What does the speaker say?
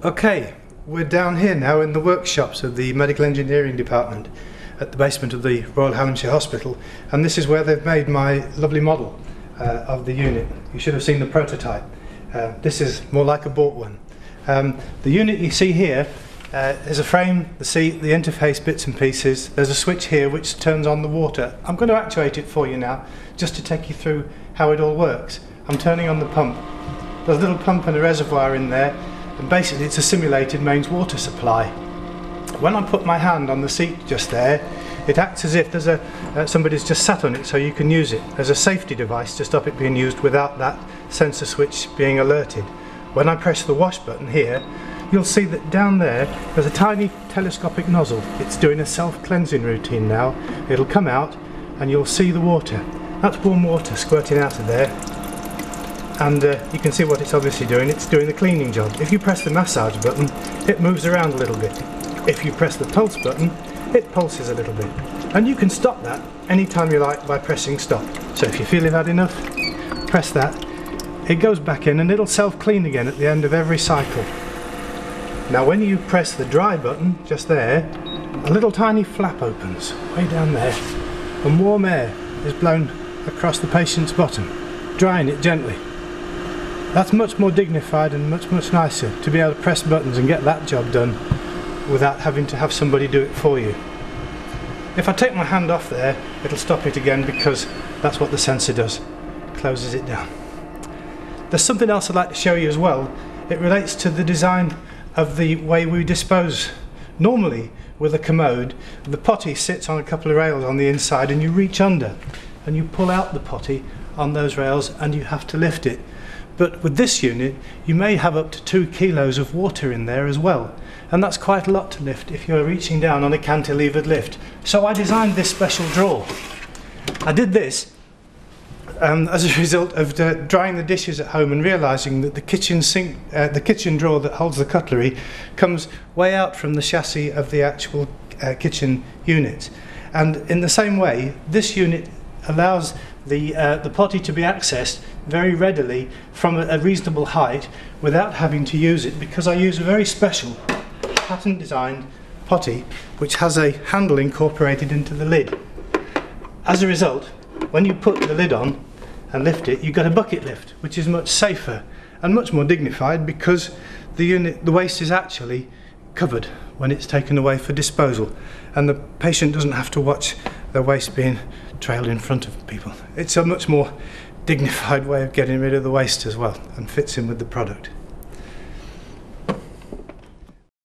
Okay, we're down here now in the workshops of the Medical Engineering Department at the basement of the Royal Hallamshire Hospital, and this is where they've made my lovely model of the unit. You should have seen the prototype. This is more like a bought one. The unit you see here is a frame, the seat, the interface bits and pieces. There's a switch here which turns on the water. I'm going to actuate it for you now, just to take you through how it all works. I'm turning on the pump. There's a little pump and a reservoir in there, and basically it's a simulated mains water supply. When I put my hand on the seat just there, it acts as if there's somebody's just sat on it, so you can use it as a safety device to stop it being used without that sensor switch being alerted. When I press the wash button here, you'll see that down there there's a tiny telescopic nozzle. It's doing a self-cleansing routine now. It'll come out and you'll see the water. That's warm water squirting out of there, and you can see what it's obviously doing. It's doing the cleaning job. If you press the massage button, it moves around a little bit. If you press the pulse button, it pulses a little bit. And you can stop that anytime you like by pressing stop. So if you feel you've had enough, press that. It goes back in and it'll self-clean again at the end of every cycle. Now when you press the dry button, just there, a little tiny flap opens way down there, and warm air is blown across the patient's bottom, drying it gently. That's much more dignified and much nicer to be able to press buttons and get that job done without having to have somebody do it for you. If I take my hand off there, it'll stop it again because that's what the sensor does. It closes it down. There's something else I'd like to show you as well. It relates to the design of the way we dispose. Normally with a commode, the potty sits on a couple of rails on the inside and you reach under and you pull out the potty on those rails and you have to lift it. But with this unit, you may have up to 2 kilos of water in there as well, and that's quite a lot to lift if you're reaching down on a cantilevered lift. So I designed this special drawer. I did this as a result of drying the dishes at home and realising that the kitchen sink, the kitchen drawer that holds the cutlery, comes way out from the chassis of the actual kitchen unit. And in the same way, this unit allows the potty to be accessed very readily from a reasonable height without having to use it, because I use a very special pattern designed potty which has a handle incorporated into the lid. As a result, when you put the lid on and lift it, you get a bucket lift, which is much safer and much more dignified because the waste is actually covered when it's taken away for disposal, and the patient doesn't have to watch the waste being trailed in front of people. It's a much more dignified way of getting rid of the waste as well, and fits in with the product.